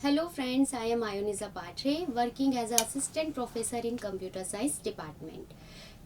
Hello friends, I am Ioniza Patre, working as an assistant professor in computer science department.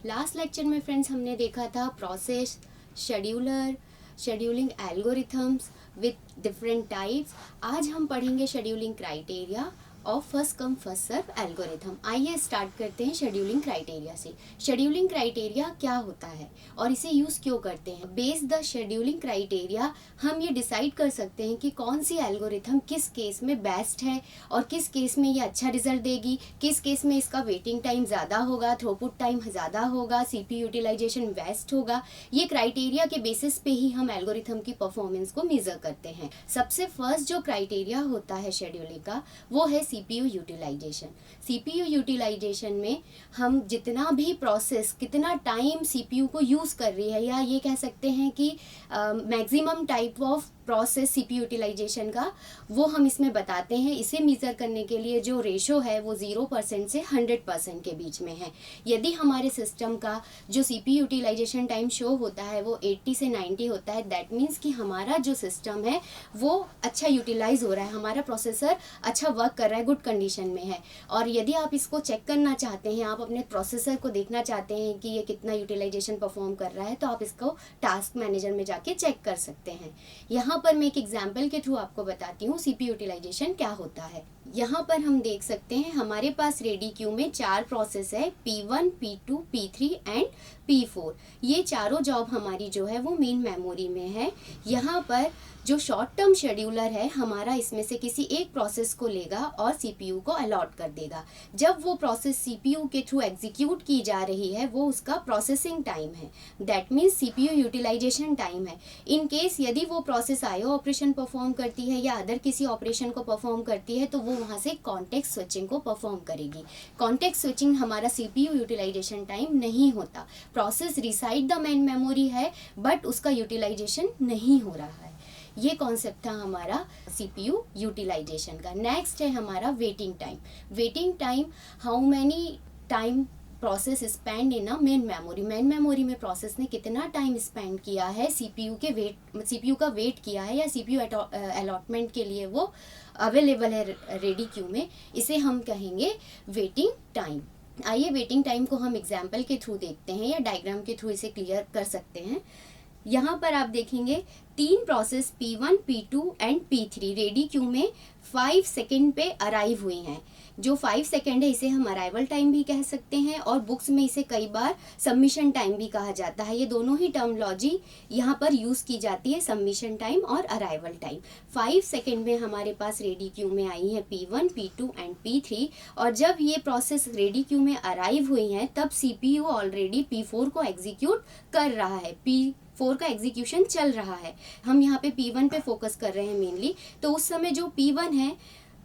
Last lecture में friends हमने देखा था process, scheduler, scheduling algorithms with different types. आज हम पढ़ेंगे scheduling criteria और first come first serve algorithm. आइए start करते हैं शेड्यूलिंग क्राइटेरिया से। शेड्यूलिंग क्राइटेरिया क्या होता है और इसे यूज़ क्यों करते हैं? बेस्ड द शेड्यूलिंग क्राइटेरिया हम ये डिसाइड कर सकते हैं कि कौन सी एल्गोरिथम किस केस में बेस्ट है और किस केस में ये अच्छा रिजल्ट देगी, किस केस में इसका वेटिंग टाइम ज़्यादा होगा, थ्रूपुट टाइम ज़्यादा होगा, सीपीयू यूटिलाइजेशन बेस्ट होगा। ये क्राइटेरिया के बेसिस पे ही हम एल्गोरिथम की परफॉर्मेंस को मेजर करते हैं। सबसे फर्स्ट जो क्राइटेरिया होता है शेड्यूलिंग का वो है सीपीयू यूटिलाइजेशन। सीपीयू यूटिलाइजेशन में हम जितना भी प्रोसेस कितना टाइम सीपीयू को यूज़ कर रही है, या ये कह सकते हैं कि maximum type of process CPU utilisation का, वो हम इसमें बताते हैं। इसे मेजर करने के लिए जो रेशो है वो 0% से 100% के बीच में है। यदि हमारे सिस्टम का जो सीपीयू यूटिलाइजेशन टाइम शो होता है वो 80 से 90 होता है, दैट मीन्स कि हमारा जो सिस्टम है वो अच्छा यूटिलाइज हो रहा है, हमारा प्रोसेसर अच्छा वर्क कर रहा है, गुड कंडीशन में है। और यदि आप इसको चेक करना चाहते हैं, आप अपने प्रोसेसर को देखना चाहते हैं कि ये कितना यूटिलाइजेशन परफॉर्म कर रहा है, तो आप इसको टास्क मैनेजर में जाके चेक कर सकते हैं। यहाँ पर मैं एक एग्जाम्पल के थ्रू आपको बताती हूँ सीपीयू यूटिलाइजेशन क्या होता है। यहाँ पर हम देख सकते हैं हमारे पास रेडी क्यू में 4 प्रोसेस है, P1, P2, P3 and P4। ये चारों जॉब हमारी जो है वो मेन मेमोरी में है। यहाँ पर जो शॉर्ट टर्म शेड्यूलर है हमारा इसमें से किसी एक प्रोसेस को लेगा और सीपीयू को अलॉट कर देगा। जब वो प्रोसेस सीपीयू के थ्रू एग्जीक्यूट की जा रही है वो उसका प्रोसेसिंग टाइम है, that means CPU utilisation time है। इन केस यदि वो प्रोसेस आईओ ऑपरेशन परफॉर्म करती है या अदर किसी ऑपरेशन को परफॉर्म करती है तो वो वहाँ से कॉन्टेक्स्ट स्विचिंग को परफॉर्म करेगी। कॉन्टेक्स्ट स्विचिंग हमारा सीपीयू यूटिलाइजेशन टाइम नहीं होता। Process reside the main memory है बट उसका यूटिलाइजेशन नहीं हो रहा है। ये कॉन्सेप्ट था हमारा सीपीयू यूटिलाइजेशन का। नेक्स्ट है हमारा waiting time. Waiting time, how many time process spend in a main memory. Main memory में प्रोसेस ने कितना टाइम स्पेंड किया है सीपीयू के सीपीयू का वेट किया है या सीपीयू अलॉटमेंट के लिए वो अवेलेबल है रेडी क्यू में, इसे हम कहेंगे वेटिंग टाइम। आइए वेटिंग टाइम को हम एग्जाम्पल के थ्रू देखते हैं या डायग्राम के थ्रू इसे क्लियर कर सकते हैं। यहाँ पर आप देखेंगे 3 process P1, P2 and P3 ready queue में 5 सेकेंड पे अराइव हुई हैं। जो 5 सेकेंड है इसे हम अराइवल टाइम भी कह सकते हैं और बुक्स में इसे कई बार सबमिशन टाइम भी कहा जाता है। ये दोनों ही टर्मोलॉजी यहाँ पर यूज़ की जाती है, सबमिशन टाइम और अराइवल टाइम। 5 सेकेंड में हमारे पास रेडी क्यू में आई है P1, P2 एंड P3 और जब ये प्रोसेस रेडी क्यू में अराइव हुई हैं तब सीपीयू ऑलरेडी P4 को एग्जीक्यूट कर रहा है, P4 का एग्जीक्यूशन चल रहा है। हम यहाँ पे P1 पे फोकस कर रहे हैं मेनली। तो उस समय जो P1 है,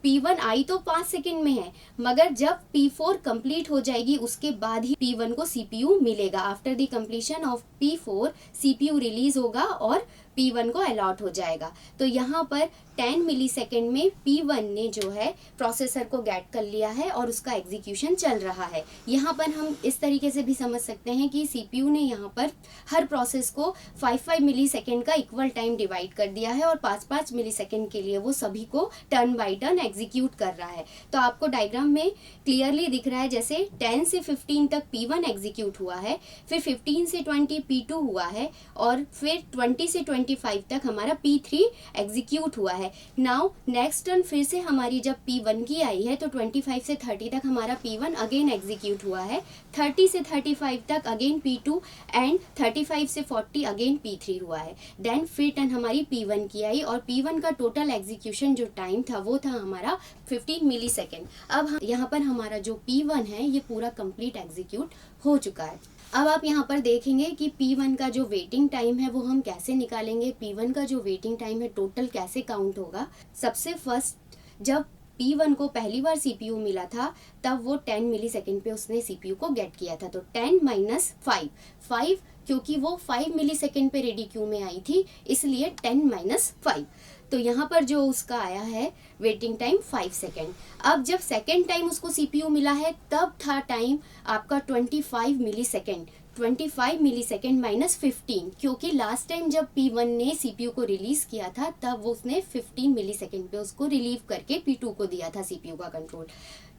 P1 आई तो 5 सेकेंड में है, मगर जब P4 कंप्लीट हो जाएगी उसके बाद ही P1 को CPU मिलेगा। After the completion of P4 CPU release होगा और P1 को अलॉट हो जाएगा। तो यहाँ पर 10 मिली सेकेंड में P1 ने जो है प्रोसेसर को गेट कर लिया है और उसका एग्जीक्यूशन चल रहा है। यहाँ पर हम इस तरीके से भी समझ सकते हैं कि CPU ने यहाँ पर हर प्रोसेस को 5-5 मिली सेकेंड का इक्वल टाइम डिवाइड कर दिया है और 5-5 मिली सेकेंड के लिए वो सभी को टर्न बाई टर्न एग्जीक्यूट कर रहा है। तो आपको डायग्राम में क्लियरली दिख रहा है, जैसे 10 से 15 तक P1 एग्जीक्यूट हुआ है, फिर 15 से 20 P2 हुआ है और फिर 20 से 25 तक हमारा P3 एग्जीक्यूट हुआ है। नाउ नेक्स्ट टर्न फिर से हमारी जब P1 की आई है तो 25 से 30 तक हमारा P1 अगेन एग्जीक्यूट हुआ है, 30 से 35 तक अगेन P2 एंड 35 से 40 अगेन P3 हुआ है। देन फिर टर्न हमारी P1 की आई और P1 का टोटल एग्जीक्यूशन जो टाइम था वो था हमारा 15 मिली सेकेंड। अब यहाँ पर हमारा जो P1 है ये पूरा कंप्लीट एग्जीक्यूट हो चुका है। अब आप यहाँ पर देखेंगे कि P1 का जो वेटिंग टाइम है वो हम कैसे निकालेंगे, P1 का जो वेटिंग टाइम है टोटल कैसे काउंट होगा। सबसे फर्स्ट जब P1 को पहली बार CPU मिला था तब वो 10 मिली सेकेंड पे उसने CPU को गेट किया था। तो 10 माइनस 5 क्योंकि वो 5 मिली सेकेंड पे रेडी क्यू में आई थी इसलिए 10 माइनस 5। तो यहाँ पर जो उसका आया है वेटिंग टाइम 5 सेकेंड। अब जब सेकेंड टाइम उसको CPU मिला है तब था टाइम आपका 25 मिली सेकेंड। 25 मिली सेकेंड माइनस 15, क्योंकि लास्ट टाइम जब P1 ने CPU को रिलीज किया था तब वो उसने 15 मिली सेकेंड पे उसको रिलीव करके P2 को दिया था CPU का control.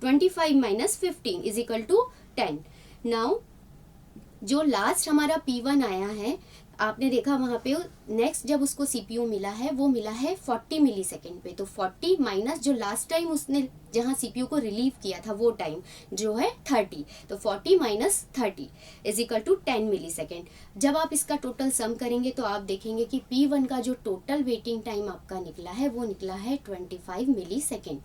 25 minus 15 is equal to 10। Now जो लास्ट हमारा P1 आया है, आपने देखा वहाँ पे नेक्स्ट जब उसको CPU मिला है वो मिला है 40 मिली सेकेंड पे, तो 40 माइनस जो लास्ट टाइम उसने जहाँ CPU को रिलीव किया था वो टाइम जो है 30, तो 40 minus 30 is equal to 10 millisecond. जब आप इसका टोटल सम करेंगे तो आप देखेंगे कि P1 का जो टोटल वेटिंग टाइम आपका निकला है वो निकला है 25 मिली सेकेंड।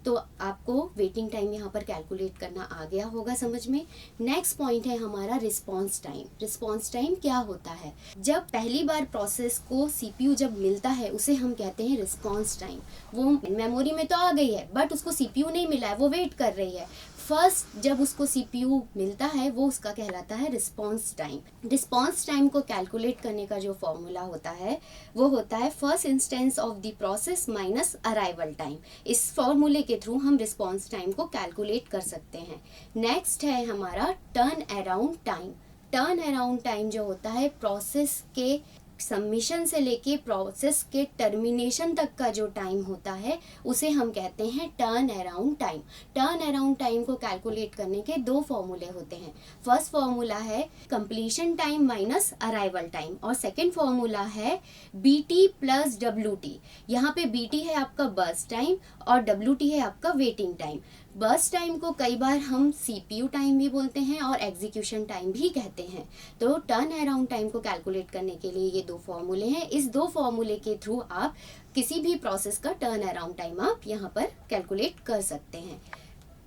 तो आपको वेटिंग टाइम यहाँ पर कैलकुलेट करना आ गया होगा समझ में। नेक्स्ट पॉइंट है हमारा रिस्पॉन्स टाइम। रिस्पॉन्स टाइम क्या होता है? जब पहली बार प्रोसेस को CPU जब मिलता है उसे हम कहते हैं रिस्पॉन्स टाइम। वो मेमोरी में तो आ गई है बट उसको CPU नहीं मिला है, वो वेट कर रही है। फर्स्ट जब उसको CPU मिलता है वो उसका कहलाता है रिस्पॉन्स टाइम। रिस्पॉन्स टाइम को कैलकुलेट करने का जो फॉर्मूला होता है वो होता है first instance of the process minus arrival time. इस फॉर्मूले के थ्रू हम रिस्पॉन्स टाइम को कैलकुलेट कर सकते हैं। नेक्स्ट है हमारा turn around time. Turn around time जो होता है प्रोसेस के सबमिशन से लेके प्रोसेस के टर्मिनेशन तक का जो टाइम होता है उसे हम कहते हैं turn around time. Turn around time को कैलकुलेट करने के दो फॉर्मूले होते हैं। फर्स्ट फॉर्मूला है completion time minus arrival time और सेकंड फॉर्मूला है BT प्लस WT। यहाँ पे BT है आपका बर्स्ट टाइम और WT है आपका वेटिंग टाइम। बर्स्ट टाइम को कई बार हम CPU टाइम भी बोलते हैं और एग्जीक्यूशन टाइम भी कहते हैं। तो टर्न अराउंड टाइम को कैलकुलेट करने के लिए ये दो फॉर्मूले हैं। इस दो फॉर्मूले के थ्रू आप किसी भी प्रोसेस का टर्न अराउंड टाइम आप यहाँ पर कैलकुलेट कर सकते हैं।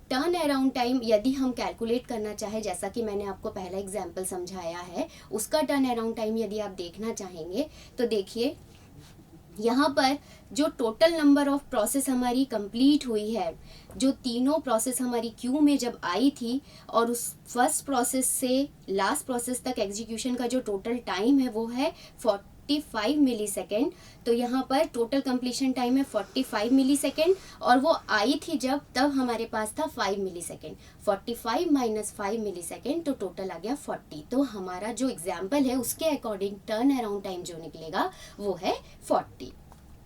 टर्न अराउंड टाइम यदि हम कैलकुलेट करना चाहे, जैसा कि मैंने आपको पहला एग्जाम्पल समझाया है, उसका टर्न अराउंड टाइम यदि आप देखना चाहेंगे तो देखिए यहाँ पर जो टोटल नंबर ऑफ प्रोसेस हमारी कंप्लीट हुई है, जो तीनों प्रोसेस हमारी क्यू में जब आई थी और उस फर्स्ट प्रोसेस से लास्ट प्रोसेस तक एग्जीक्यूशन का जो टोटल टाइम है वो है 45 मिली सेकेंड। तो यहाँ पर टोटल कंप्लीशन टाइम है 45 मिली सेकेंड और वो आई थी जब तब हमारे पास था 5 मिली सेकेंड। 45 माइनस 5 मिली सेकेंड तो टोटल आ गया 40। तो हमारा जो एग्जाम्पल है उसके अकॉर्डिंग टर्न अराउंड टाइम जो निकलेगा वो है 40।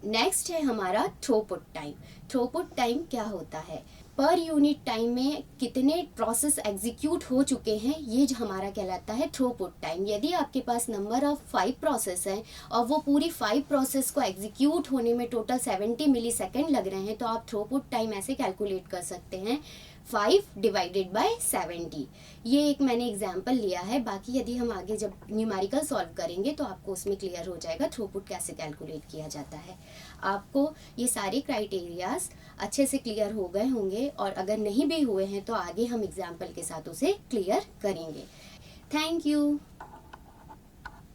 नेक्स्ट है हमारा थ्रूपुट टाइम। थ्रूपुट टाइम क्या होता है? पर यूनिट टाइम में कितने प्रोसेस एग्जीक्यूट हो चुके हैं ये जो हमारा कहलाता है थ्रूपुट टाइम। यदि आपके पास नंबर ऑफ 5 प्रोसेस हैं और वो पूरी 5 प्रोसेस को एग्जीक्यूट होने में टोटल 70 मिली सेकेंड लग रहे हैं तो आप थ्रूपुट टाइम ऐसे कैलकुलेट कर सकते हैं 5 डिवाइडेड बाय 70। ये एक मैंने एग्जाम्पल लिया है, बाकी यदि हम आगे जब न्यूमेरिकल सॉल्व करेंगे तो आपको उसमें क्लियर हो जाएगा थ्रूपुट कैसे कैलकुलेट किया जाता है। आपको ये सारे क्राइटेरियाज अच्छे से क्लियर हो गए होंगे और अगर नहीं भी हुए हैं तो आगे हम एग्जाम्पल के साथ उसे क्लियर करेंगे। Thank you.